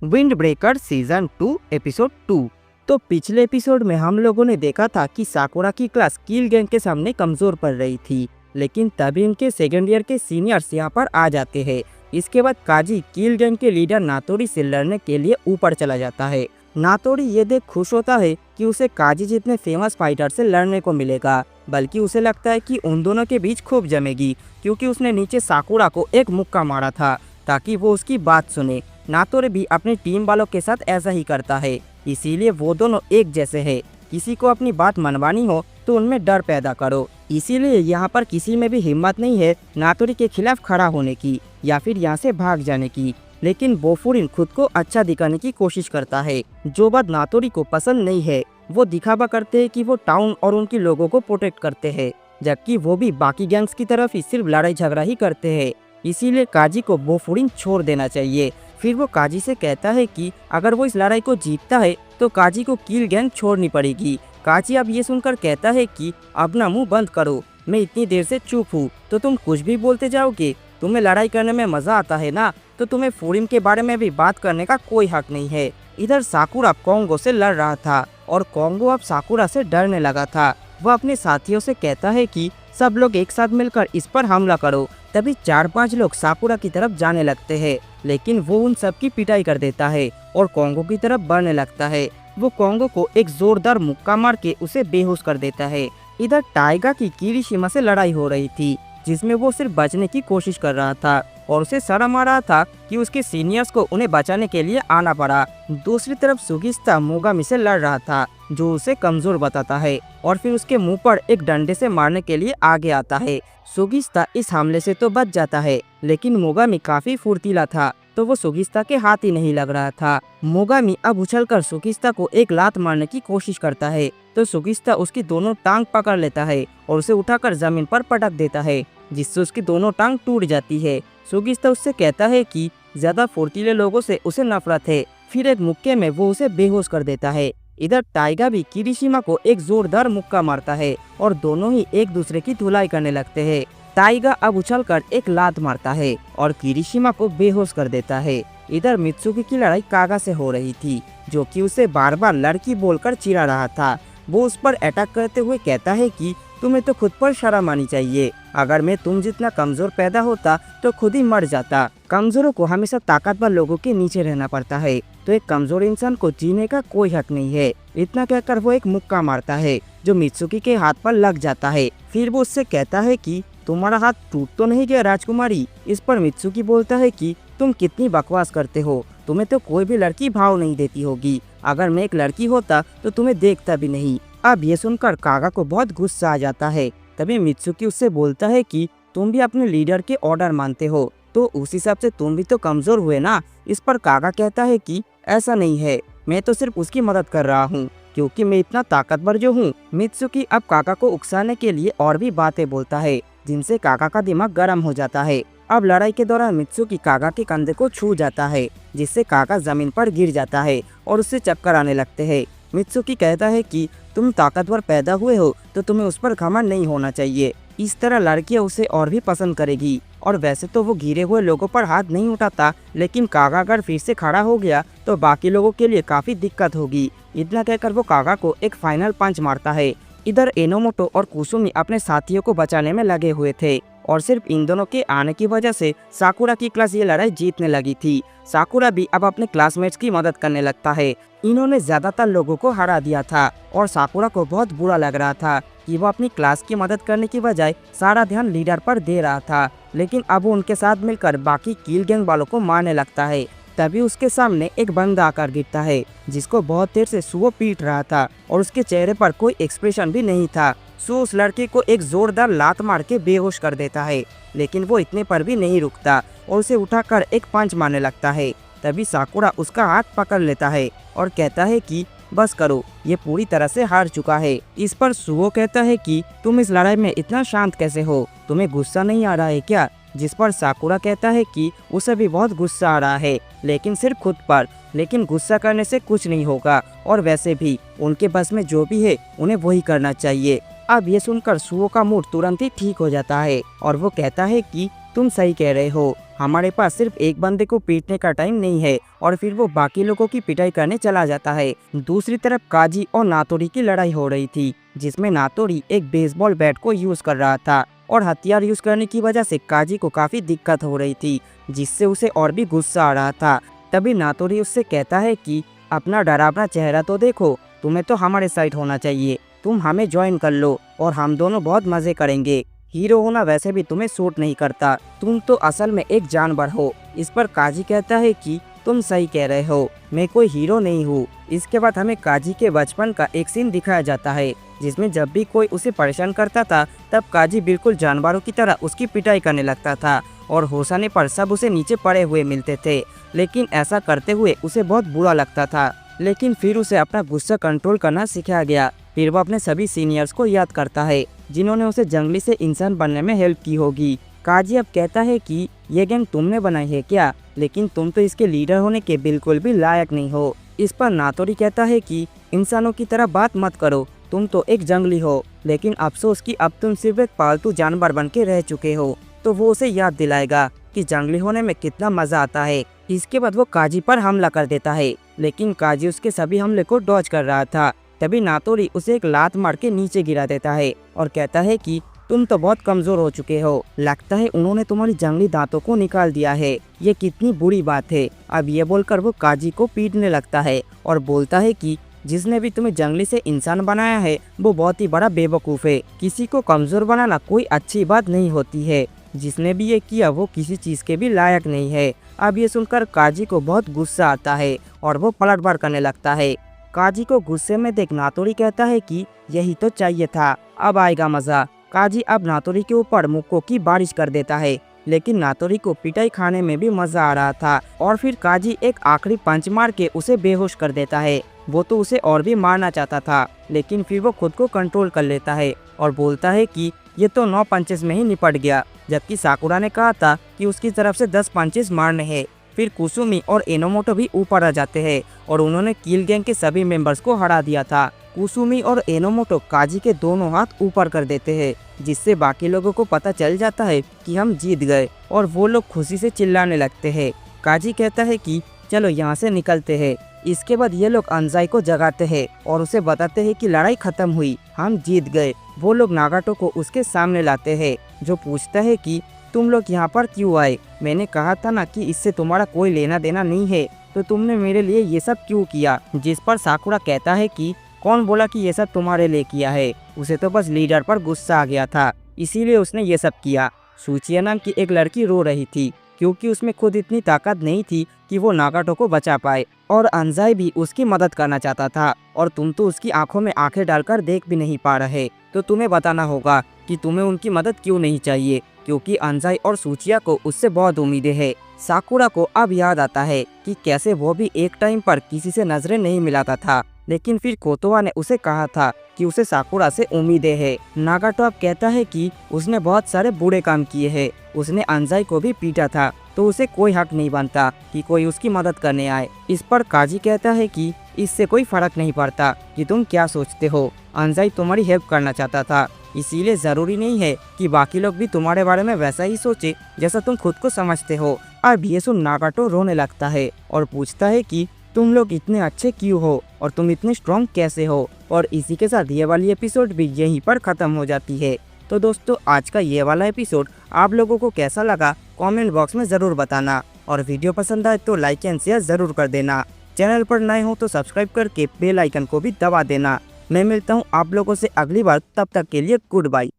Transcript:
Wind breaker season 2 episode 2। तो पिछले episode में हम लोगों ने देखा था कि साकुरा की क्लास किल गैंग के सामने कमजोर पड़ रही थी, लेकिन तभी उनके सेकेंड ईयर के सीनियर्स यहाँ पर आ जाते हैं। इसके बाद काजी किल गैंग के लीडर नातोरी से लड़ने के लिए ऊपर चला जाता है। नातोरी ये देख खुश होता है कि उसे काजी जितने फेमस फाइटर से लड़ने को मिलेगा, बल्कि उसे लगता है कि उन दोनों के बीच खूब जमेगी, क्योंकि उसने नीचे साकुरा को एक मुक्का मारा था ताकि वो उसकी बात सुने। नातोरी भी अपनी टीम वालों के साथ ऐसा ही करता है, इसीलिए वो दोनों एक जैसे हैं। किसी को अपनी बात मनवानी हो तो उनमें डर पैदा करो, इसीलिए यहाँ पर किसी में भी हिम्मत नहीं है नातोरी के खिलाफ खड़ा होने की या फिर यहाँ से भाग जाने की। लेकिन बोफुरिन खुद को अच्छा दिखाने की कोशिश करता है, जो बात नातोरी को पसंद नहीं है। वो दिखावा करते हैं कि वो टाउन और उनके लोगों को प्रोटेक्ट करते हैं, जबकि वो भी बाकी गैंग्स की तरफ ही सिर्फ लड़ाई झगड़ा ही करते हैं। इसीलिए काजी को बोफुरिन छोड़ देना चाहिए। फिर वो काजी से कहता है कि अगर वो इस लड़ाई को जीतता है तो काजी को किल गैंग छोड़नी पड़ेगी। काजी अब ये सुनकर कहता है कि अपना मुंह बंद करो, मैं इतनी देर से चुप हूँ तो तुम कुछ भी बोलते जाओगे। तुम्हें लड़ाई करने में मजा आता है ना, तो तुम्हें फुरिन के बारे में भी बात करने का कोई हक नहीं है। इधर साकुरा कोंगो से लड़ रहा था और कोंगो अब साकुरा से डरने लगा था। वह अपने साथियों से कहता है कि सब लोग एक साथ मिलकर इस पर हमला करो। तभी 4-5 लोग साकुरा की तरफ जाने लगते हैं, लेकिन वो उन सब की पिटाई कर देता है और कोंगो की तरफ बढ़ने लगता है। वो कोंगो को एक जोरदार मुक्का मार के उसे बेहोश कर देता है। इधर टाइगा की किरीशिमा से लड़ाई हो रही थी, जिसमें वो सिर्फ बचने की कोशिश कर रहा था और उसे शर्म आ रहा था कि उसके सीनियर्स को उन्हें बचाने के लिए आना पड़ा। दूसरी तरफ सुगिस्ता मोगामी से लड़ रहा था, जो उसे कमजोर बताता है और फिर उसके मुंह पर एक डंडे से मारने के लिए आगे आता है। सुगिस्ता इस हमले से तो बच जाता है, लेकिन मोगामी काफी फुर्तीला था, तो वो सुगिस्ता के हाथ ही नहीं लग रहा था। मोगामी अब उछलकर सुगिस्ता को एक लात मारने की कोशिश करता है, तो सुगिस्ता उसकी दोनों टांग पकड़ लेता है और उसे उठाकर जमीन पर पटक देता है, जिससे उसकी दोनों टांग टूट जाती है। सुगिस्ता उससे कहता है कि ज्यादा फुर्तीले लोगों से उसे नफरत है। फिर एक मुक्के में वो उसे बेहोश कर देता है। इधर टाइगा भी किरीशिमा को एक जोरदार मुक्का मारता है और दोनों ही एक दूसरे की धुलाई करने लगते हैं। टाइगा अब उछलकर एक लात मारता है और किरीशिमा को बेहोश कर देता है। इधर मित्सुकी की लड़ाई कागा से हो रही थी, जो कि उसे बार बार लड़की बोलकर चिढ़ा रहा था। वो उस पर अटैक करते हुए कहता है कि तुम्हें तो खुद पर शर्म आनी चाहिए। अगर मैं तुम जितना कमजोर पैदा होता तो खुद ही मर जाता। कमजोरों को हमेशा ताकतवर लोगों के नीचे रहना पड़ता है, तो एक कमजोर इंसान को जीने का कोई हक नहीं है। इतना कहकर वो एक मुक्का मारता है, जो मित्सुकी के हाथ पर लग जाता है। फिर वो उससे कहता है कि तुम्हारा हाथ टूट तो नहीं गया राजकुमारी। इस पर मित्सुकी बोलता है कि तुम कितनी बकवास करते हो, तुम्हें तो कोई भी लड़की भाव नहीं देती होगी। अगर मैं एक लड़की होता तो तुम्हें देखता भी नहीं। अब ये सुनकर कागा को बहुत गुस्सा आ जाता है। तभी मित्सुकी उससे बोलता है कि तुम भी अपने लीडर के ऑर्डर मानते हो, तो उस हिसाब से तुम भी तो कमजोर हुए ना। इस पर कागा कहता है कि ऐसा नहीं है, मैं तो सिर्फ उसकी मदद कर रहा हूँ, क्योंकि मैं इतना ताकतवर जो हूँ। मित्सुकी अब कागा को उकसाने के लिए और भी बातें बोलता है, जिनसे कागा का दिमाग गर्म हो जाता है। अब लड़ाई के दौरान मित्सुकी कागा के कंधे को छू जाता है, जिससे कागा जमीन पर गिर जाता है और उससे चक्कर आने लगते हैं। मित्सुकी कहता है कि तुम ताकतवर पैदा हुए हो तो तुम्हें उस पर घमंड नहीं होना चाहिए। इस तरह लड़कियां उसे और भी पसंद करेगी। और वैसे तो वो गिरे हुए लोगों पर हाथ नहीं उठाता, लेकिन कागा अगर फिर से खड़ा हो गया तो बाकी लोगों के लिए काफी दिक्कत होगी। इतना कहकर वो कागा को एक फाइनल पंच मारता है। इधर एनोमोटो और कुसुमी अपने साथियों को बचाने में लगे हुए थे और सिर्फ इन दोनों के आने की वजह से साकुरा की क्लास ये लड़ाई जीतने लगी थी। साकुरा भी अब अपने क्लासमेट्स की मदद करने लगता है। इन्होंने ज्यादातर लोगों को हरा दिया था और साकुरा को बहुत बुरा लग रहा था कि वो अपनी क्लास की मदद करने की बजाय सारा ध्यान लीडर पर दे रहा था। लेकिन अब वो उनके साथ मिलकर बाकी किल गैंग वालों को मारने लगता है। तभी उसके सामने एक बंदा आकर गिरता है, जिसको बहुत देर से सुओ पीट रहा था और उसके चेहरे पर कोई एक्सप्रेशन भी नहीं था। सो उस लड़के को एक जोरदार लात मार के बेहोश कर देता है, लेकिन वो इतने पर भी नहीं रुकता और उसे उठाकर एक पंच मारने लगता है। तभी साकुरा उसका हाथ पकड़ लेता है और कहता है कि बस करो, ये पूरी तरह से हार चुका है। इस पर सुओ कहता है कि तुम इस लड़ाई में इतना शांत कैसे हो, तुम्हें गुस्सा नहीं आ रहा है क्या? जिस पर साकुरा कहता है कि उसे भी बहुत गुस्सा आ रहा है, लेकिन सिर्फ खुद पर। लेकिन गुस्सा करने से कुछ नहीं होगा और वैसे भी उनके बस में जो भी है उन्हें वही करना चाहिए। अब ये सुनकर सुओ का मूड तुरंत ही ठीक हो जाता है और वो कहता है कि तुम सही कह रहे हो, हमारे पास सिर्फ एक बंदे को पीटने का टाइम नहीं है। और फिर वो बाकी लोगों की पिटाई करने चला जाता है। दूसरी तरफ काजी और नातोरी की लड़ाई हो रही थी, जिसमें नातोरी एक बेसबॉल बैट को यूज कर रहा था और हथियार यूज करने की वजह से काजी को काफी दिक्कत हो रही थी, जिससे उसे और भी गुस्सा आ रहा था। तभी नातोरी उससे कहता है कि अपना डरावना चेहरा तो देखो, तुम्हें तो हमारे साइड होना चाहिए, तुम हमें ज्वाइन कर लो और हम दोनों बहुत मजे करेंगे। हीरो होना वैसे भी तुम्हें सूट नहीं करता, तुम तो असल में एक जानवर हो। इस पर काजी कहता है कि तुम सही कह रहे हो, मैं कोई हीरो नहीं हूँ। इसके बाद हमें काजी के बचपन का एक सीन दिखाया जाता है, जिसमें जब भी कोई उसे परेशान करता था तब काजी बिल्कुल जानवरों की तरह उसकी पिटाई करने लगता था और होशाने पर सब उसे नीचे पड़े हुए मिलते थे। लेकिन ऐसा करते हुए उसे बहुत बुरा लगता था, लेकिन फिर उसे अपना गुस्सा कंट्रोल करना सिखाया गया। फिर वो अपने सभी सीनियर्स को याद करता है जिन्होंने उसे जंगली से इंसान बनने में हेल्प की होगी। काजी अब कहता है कि ये गैंग तुमने बनाई है क्या, लेकिन तुम तो इसके लीडर होने के बिल्कुल भी लायक नहीं हो। इस पर नातोरी कहता है कि इंसानों की तरह बात मत करो, तुम तो एक जंगली हो, लेकिन अफसोस कि अब तुम सिर्फ एक पालतू जानवर बन के रह चुके हो। तो वो उसे याद दिलाएगा कि जंगली होने में कितना मजा आता है। इसके बाद वो काजी पर हमला कर देता है, लेकिन काजी उसके सभी हमले को डॉज कर रहा था। तभी नातोरी उसे एक लात मार के नीचे गिरा देता है और कहता है कि तुम तो बहुत कमजोर हो चुके हो, लगता है उन्होंने तुम्हारी जंगली दांतों को निकाल दिया है, ये कितनी बुरी बात है। अब ये बोलकर वो काजी को पीटने लगता है और बोलता है कि जिसने भी तुम्हें जंगली से इंसान बनाया है वो बहुत ही बड़ा बेवकूफ़ है, किसी को कमजोर बनाना कोई अच्छी बात नहीं होती है, जिसने भी ये किया वो किसी चीज़ के भी लायक नहीं है। अब ये सुनकर काजी को बहुत गुस्सा आता है और वो पलटवार करने लगता है। काजी को गुस्से में देख नातोरी कहता है कि यही तो चाहिए था, अब आएगा मजा। काजी अब नातोरी के ऊपर मुक्कों की बारिश कर देता है, लेकिन नातोरी को पिटाई खाने में भी मजा आ रहा था। और फिर काजी एक आखिरी पंच मार के उसे बेहोश कर देता है। वो तो उसे और भी मारना चाहता था, लेकिन फिर वो खुद को कंट्रोल कर लेता है और बोलता है कि ये तो 9 पंचेस में ही निपट गया, जबकि साकुरा ने कहा था कि उसकी तरफ से 10 पंचेस मारने हैं। फिर कुसुमी और एनोमोटो भी ऊपर आ जाते हैं और उन्होंने किल गैंग के सभी मेंबर्स को हरा दिया था। कुसुमी और एनोमोटो काजी के दोनों हाथ ऊपर कर देते हैं, जिससे बाकी लोगों को पता चल जाता है कि हम जीत गए और वो लोग खुशी से चिल्लाने लगते हैं। काजी कहता है कि चलो यहाँ से निकलते हैं। इसके बाद ये लोग अंजाई को जगाते हैं और उसे बताते हैं कि लड़ाई खत्म हुई, हम जीत गए। वो लोग नागाटो को उसके सामने लाते हैं, जो पूछता है कि तुम लोग यहाँ पर क्यों आए, मैंने कहा था ना कि इससे तुम्हारा कोई लेना देना नहीं है, तो तुमने मेरे लिए ये सब क्यों किया। जिस पर साकुरा कहता है कि कौन बोला कि ये सब तुम्हारे लिए किया है, उसे तो बस लीडर पर गुस्सा आ गया था, इसीलिए उसने ये सब किया। सूचिया नाम की एक लड़की रो रही थी, क्योंकि उसमें खुद इतनी ताकत नहीं थी कि वो नागाटो को बचा पाए, और अंजाई भी उसकी मदद करना चाहता था, और तुम तो उसकी आंखों में आंखें डालकर देख भी नहीं पा रहे, तो तुम्हें बताना होगा कि तुम्हें उनकी मदद क्यों नहीं चाहिए, क्योंकि अंजाई और सूचिया को उससे बहुत उम्मीदें हैं। साकुरा को अब याद आता है कि कैसे वो भी एक टाइम पर किसी से नजरें नहीं मिलाता था, लेकिन फिर कोतोवा ने उसे कहा था कि उसे साकुरा से उम्मीदें हैं। नागाटो अब कहता है कि उसने बहुत सारे बुरे काम किए हैं, उसने अंजाई को भी पीटा था, तो उसे कोई हक नहीं बनता कि कोई उसकी मदद करने आए। इस पर काजी कहता है कि इससे कोई फर्क नहीं पड़ता कि तुम क्या सोचते हो, अंजाई तुम्हारी हेल्प करना चाहता था, इसीलिए जरूरी नहीं है कि बाकी लोग भी तुम्हारे बारे में वैसा ही सोचे जैसा तुम खुद को समझते हो। अब ये सुन नागाटो रोने लगता है और पूछता है कि तुम लोग इतने अच्छे क्यों हो और तुम इतने स्ट्रॉन्ग कैसे हो। और इसी के साथ ये वाली एपिसोड भी यहीं पर ख़त्म हो जाती है। तो दोस्तों, आज का ये वाला एपिसोड आप लोगों को कैसा लगा कमेंट बॉक्स में ज़रूर बताना, और वीडियो पसंद आए तो लाइक एंड शेयर ज़रूर कर देना। चैनल पर नए हो तो सब्सक्राइब करके बेल आइकन को भी दबा देना। मैं मिलता हूँ आप लोगों से अगली बार, तब तक के लिए गुड बाय।